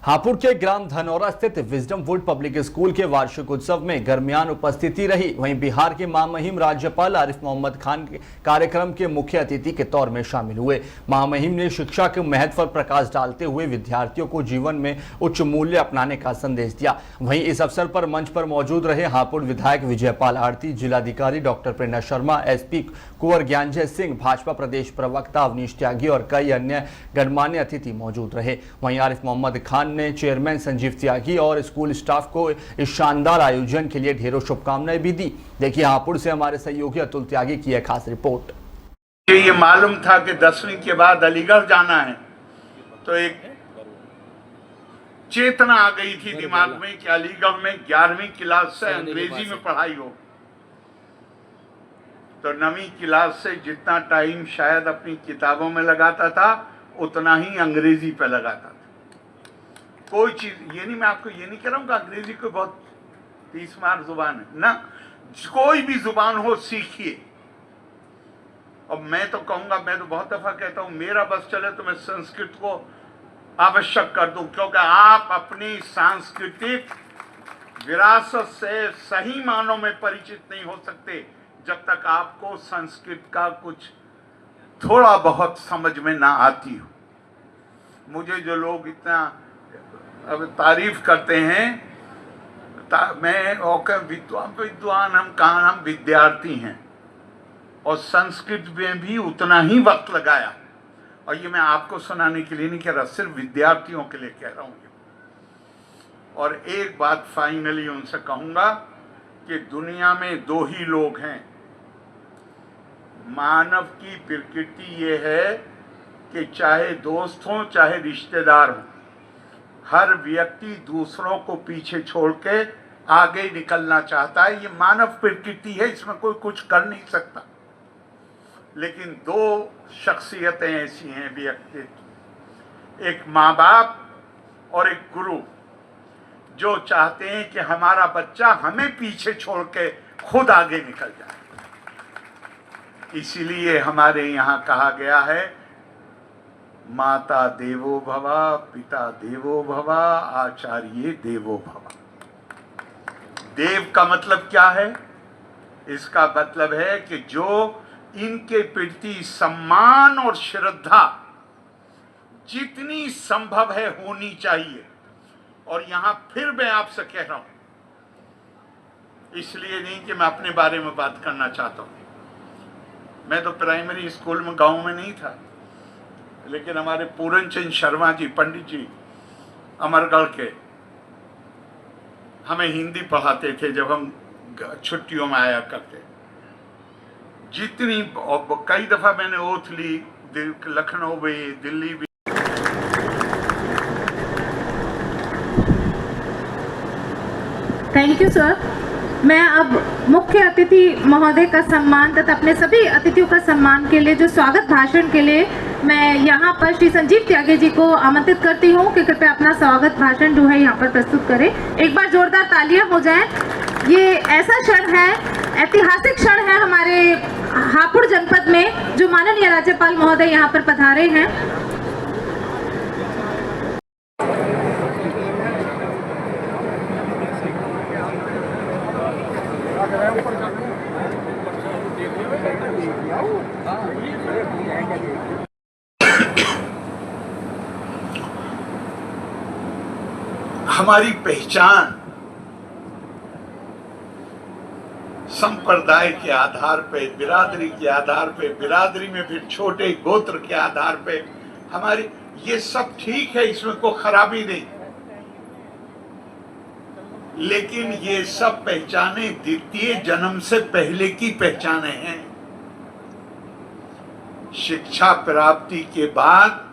हापुड़ के ग्राम धनौरा स्थित wisdom would public school के वार्षिक उत्सव में गर्मियान उपस्थिति रही। वहीं बिहार के महामहिम राज्यपाल आरिफ मोहम्मद खान कार्यक्रम के मुख्य अतिथि के तौर में शामिल हुए। महामहिम ने शिक्षा के महत्व पर प्रकाश डालते हुए विद्यार्थियों को जीवन में उच्च मूल्य अपनाने का संदेश दिया। वहीं इस अवसर पर मंच पर मौजूद रहे हापुड़ विधायक विजयपाल आरती, जिलाधिकारी डॉक्टर प्रेरणा शर्मा, एसपी कुंवर ज्ञानजय सिंह, भाजपा प्रदेश प्रवक्ता अवनीश त्यागी और कई अन्य गणमान्य अतिथि मौजूद रहे। वहीं आरिफ मोहम्मद खान ने चेयरमैन संजीव त्यागी और स्कूल स्टाफ को इस शानदार आयोजन के लिए ढेरों शुभकामनाएं भी दी। देखिए हापुड़ से हमारे सहयोगी अतुल त्यागी की एक खास रिपोर्ट। ये मालूम था कि 10वीं के बाद अलीगढ़ जाना है, तो एक चेतना आ गई थी दिमाग में कि अलीगढ़ में 11वीं क्लास से अंग्रेजी में पढ़ाई हो। तो 9वीं क्लास से जितना टाइम शायद अपनी किताबों में लगाता था उतना ही अंग्रेजी पे लगाता था। कोई चीज ये नहीं, मैं आपको ये नहीं कह रहा हूँ कि अंग्रेजी कोई बहुत 30 मार जुबान है ना, कोई भी जुबान हो सीखिए। और मैं तो कहूंगा, मैं तो बहुत दफा कहता हूं, मेरा बस चले तो मैं संस्कृत को आवश्यक कर दूं, क्योंकि आप अपनी सांस्कृतिक विरासत से सही मानों में परिचित नहीं हो सकते जब तक आपको संस्कृत का कुछ थोड़ा बहुत समझ में ना आती हो। मुझे जो लोग इतना अब तारीफ करते हैं, मैं विद्वान हम कहाँ, हम विद्यार्थी हैं। और संस्कृत में भी उतना ही वक्त लगाया, और ये मैं आपको सुनाने के लिए नहीं कह रहा, सिर्फ विद्यार्थियों के लिए कह रहा हूँ। और एक बात फाइनली उनसे कहूँगा कि दुनिया में 2 ही लोग हैं। मानव की प्रकृति ये है कि चाहे दोस्त हो चाहे रिश्तेदार हो, हर व्यक्ति दूसरों को पीछे छोड़ के आगे निकलना चाहता है। ये मानव प्रकृति है, इसमें कोई कुछ कर नहीं सकता। लेकिन 2 शख्सियतें ऐसी हैं व्यक्तित्व, एक माँ बाप और एक गुरु, जो चाहते हैं कि हमारा बच्चा हमें पीछे छोड़ के खुद आगे निकल जाए। इसीलिए हमारे यहाँ कहा गया है, माता देवो भवा, पिता देवो भवा, आचार्य देवो भवा। देव का मतलब क्या है? इसका मतलब है कि जो इनके प्रति सम्मान और श्रद्धा जितनी संभव है होनी चाहिए। और यहां फिर मैं आपसे कह रहा हूं, इसलिए नहीं कि मैं अपने बारे में बात करना चाहता हूं, मैं तो प्राइमरी स्कूल में गांव में नहीं था, लेकिन हमारे पूरन चंद शर्मा जी, पंडित जी अमरगढ़ के, हमें हिंदी पढ़ाते थे जब हम छुट्टियों में आया करते। जितनी कई दफा मैंने ओथ ली, लखनऊ भी, दिल्ली भी। Thank you sir. मैं अब मुख्य अतिथि महोदय का सम्मान तथा अपने सभी अतिथियों का सम्मान के लिए जो स्वागत भाषण के लिए मैं यहाँ पर श्री संजीव त्यागी जी को आमंत्रित करती हूँ कि कृपया अपना स्वागत भाषण जो है यहाँ पर प्रस्तुत करें। एक बार जोरदार तालियां हो जाएं। ये ऐसा क्षण है, ऐतिहासिक क्षण है हमारे हापुड़ जनपद में, जो माननीय राज्यपाल महोदय यहाँ पर पधारे हैं। हमारी पहचान संप्रदाय के आधार पे, बिरादरी के आधार पे, बिरादरी में फिर छोटे गोत्र के आधार पे हमारी, ये सब ठीक है, इसमें कोई खराबी नहीं। लेकिन ये सब पहचाने द्वितीय जन्म से पहले की पहचाने हैं। शिक्षा प्राप्ति के बाद,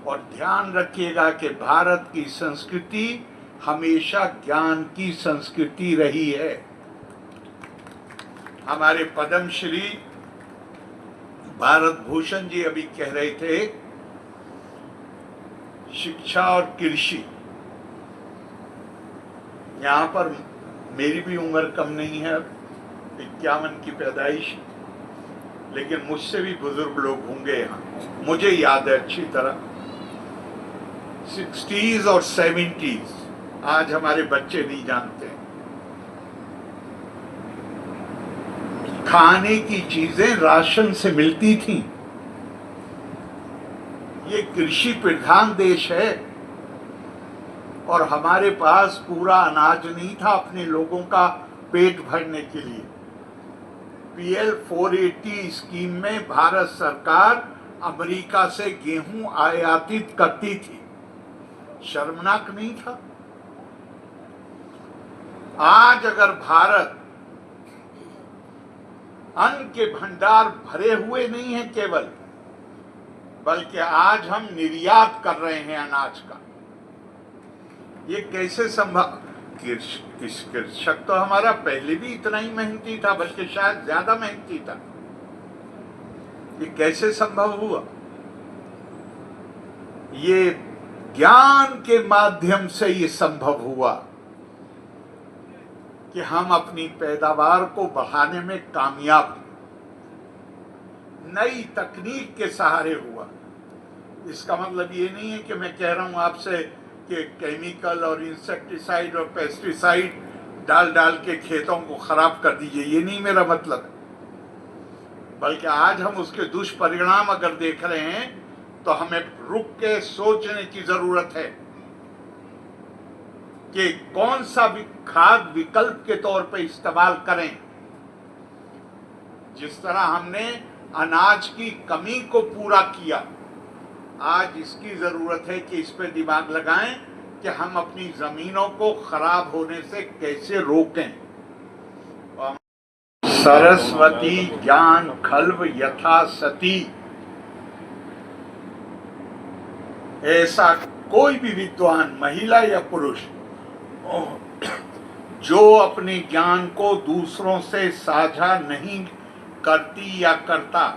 और ध्यान रखिएगा कि भारत की संस्कृति हमेशा ज्ञान की संस्कृति रही है। हमारे पद्मश्री भारत भूषण जी अभी कह रहे थे, शिक्षा और कृषि। यहाँ पर मेरी भी उम्र कम नहीं है, 51 की पैदाइश, लेकिन मुझसे भी बुजुर्ग लोग होंगे यहाँ, मुझे याद है अच्छी तरह। 60s और 70s आज हमारे बच्चे नहीं जानते। खाने की चीजें राशन से मिलती थी। ये कृषि प्रधान देश है और हमारे पास पूरा अनाज नहीं था अपने लोगों का पेट भरने के लिए। PL 480 स्कीम में भारत सरकार अमेरिका से गेहूं आयातित करती थी। शर्मनाक नहीं था? आज अगर भारत अन्न के भंडार भरे हुए नहीं है केवल, बल्कि आज हम निर्यात कर रहे हैं अनाज का। ये कैसे संभव? कृषक तो हमारा पहले भी इतना ही मेहनती था, बल्कि शायद ज्यादा मेहनती था। ये कैसे संभव हुआ? ये ज्ञान के माध्यम से ये संभव हुआ कि हम अपनी पैदावार को बढ़ाने में कामयाब, नई तकनीक के सहारे हुआ। इसका मतलब ये नहीं है कि मैं कह रहा हूं आपसे कि केमिकल और इंसेक्टिसाइड और पेस्टिसाइड डाल डाल के खेतों को खराब कर दीजिए, ये नहीं मेरा मतलब है। बल्कि आज हम उसके दुष्परिणाम अगर देख रहे हैं तो हमें रुक के सोचने की जरूरत है कि कौन सा खाद विकल्प के तौर पे इस्तेमाल करें। जिस तरह हमने अनाज की कमी को पूरा किया, आज इसकी जरूरत है कि इस पे दिमाग लगाएं कि हम अपनी जमीनों को खराब होने से कैसे रोकें। सरस्वती ज्ञान खल्व यथा सती, ऐसा कोई भी विद्वान महिला या पुरुष जो अपने ज्ञान को दूसरों से साझा नहीं करती या करता,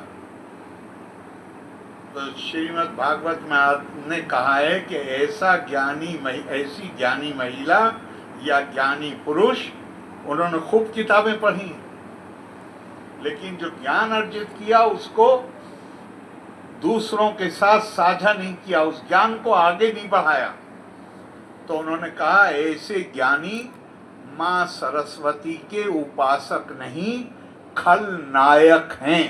तो श्रीमद् भागवत में आपने कहा है कि ऐसी ज्ञानी महिला या ज्ञानी पुरुष, उन्होंने खूब किताबें पढ़ी, लेकिन जो ज्ञान अर्जित किया उसको दूसरों के साथ साझा नहीं किया, उस ज्ञान को आगे नहीं बढ़ाया। तो उन्होंने कहा ऐसे ज्ञानी मां सरस्वती के उपासक नहीं खलनायक हैं।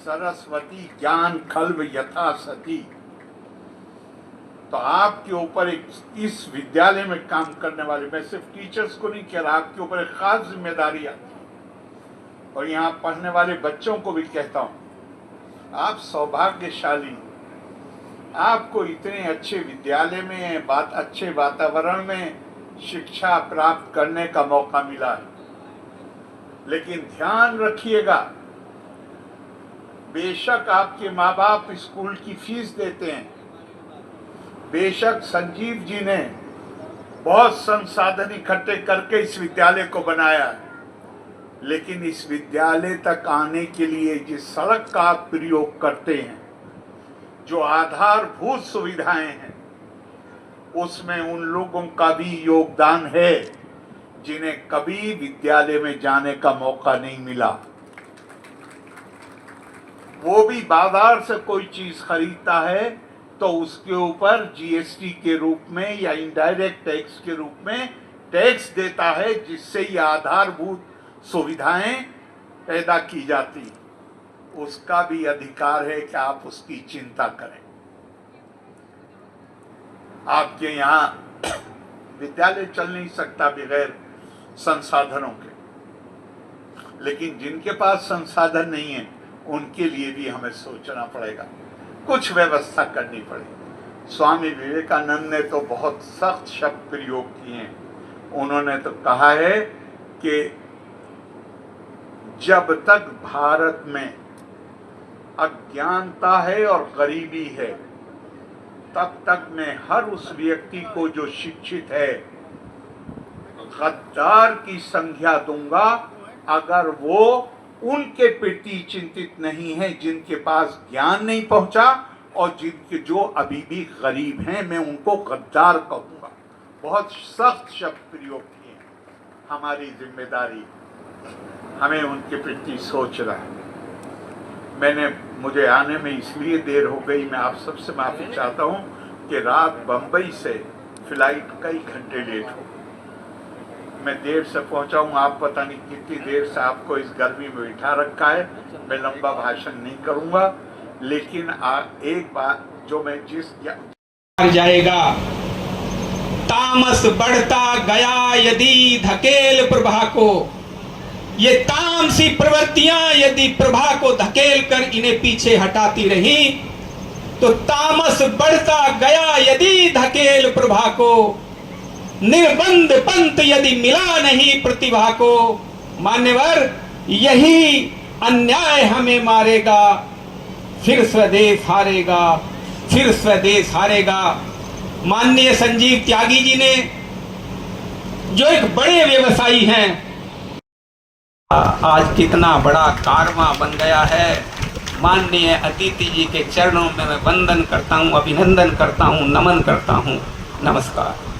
सरस्वती ज्ञान खल्व यथा सती। तो आपके ऊपर इस विद्यालय में काम करने वाले, मैं सिर्फ टीचर्स को नहीं कह रहा, आपके ऊपर एक खास जिम्मेदारी आती है। और यहाँ पढ़ने वाले बच्चों को भी कहता हूँ, आप सौभाग्यशाली, आपको इतने अच्छे विद्यालय में अच्छे वातावरण में शिक्षा प्राप्त करने का मौका मिला है। लेकिन ध्यान रखिएगा, बेशक आपके माँ बाप स्कूल की फीस देते हैं, बेशक संजीव जी ने बहुत संसाधन इकट्ठे करके इस विद्यालय को बनाया है, लेकिन इस विद्यालय तक आने के लिए जिस सड़क का आप प्रयोग करते हैं, जो आधारभूत सुविधाएं हैं, उसमें उन लोगों का भी योगदान है जिन्हें कभी विद्यालय में जाने का मौका नहीं मिला। वो भी बाजार से कोई चीज खरीदता है तो उसके ऊपर GST के रूप में या इनडायरेक्ट टैक्स के रूप में टैक्स देता है, जिससे ये आधारभूत सुविधाएं पैदा की जाती। उसका भी अधिकार है कि आप उसकी चिंता करें। आपके यहाँ विद्यालय चल नहीं सकता बगैर संसाधनों के, लेकिन जिनके पास संसाधन नहीं है उनके लिए भी हमें सोचना पड़ेगा, कुछ व्यवस्था करनी पड़ेगी। स्वामी विवेकानंद ने तो बहुत सख्त शब्द प्रयोग किए हैं। उन्होंने तो कहा है कि जब तक भारत में अज्ञानता है और गरीबी है, तब तक मैं हर उस व्यक्ति को जो शिक्षित है गद्दार की संज्ञा दूंगा, अगर वो उनके प्रति चिंतित नहीं है जिनके पास ज्ञान नहीं पहुंचा और जो अभी भी गरीब हैं, मैं उनको गद्दार कहूंगा। बहुत सख्त शब्द प्रयोग किए। हमारी जिम्मेदारी, हमें उनके प्रति सोचना है। मुझे आने में इसलिए देर हो गई, मैं आप सबसे माफी चाहता हूं कि रात बंबई से फ्लाइट कई घंटे लेट हो, मैं देर से पहुंचा हूं। आप पता नहीं कितनी देर से आपको इस गर्मी में बिठा रखा है। मैं लंबा भाषण नहीं करूंगा, लेकिन एक बात जो मैं जाएगा। तामस बढ़ता गया यदि धकेल प्रभा को, ये तामसी प्रवृत्तियां यदि प्रभा को धकेल कर इन्हें पीछे हटाती रही तो तामस बढ़ता गया यदि धकेल प्रभा को, निर्बंध पंथ यदि मिला नहीं प्रतिभा को, मान्यवर यही अन्याय हमें मारेगा, फिर स्वदेश हारेगा, फिर स्वदेश हारेगा। माननीय संजीव त्यागी जी ने, जो एक बड़े व्यवसायी हैं, आज कितना बड़ा कारवां बन गया है। माननीय अतिथि जी के चरणों में मैं वंदन करता हूं, अभिनंदन करता हूं, नमन करता हूं। नमस्कार।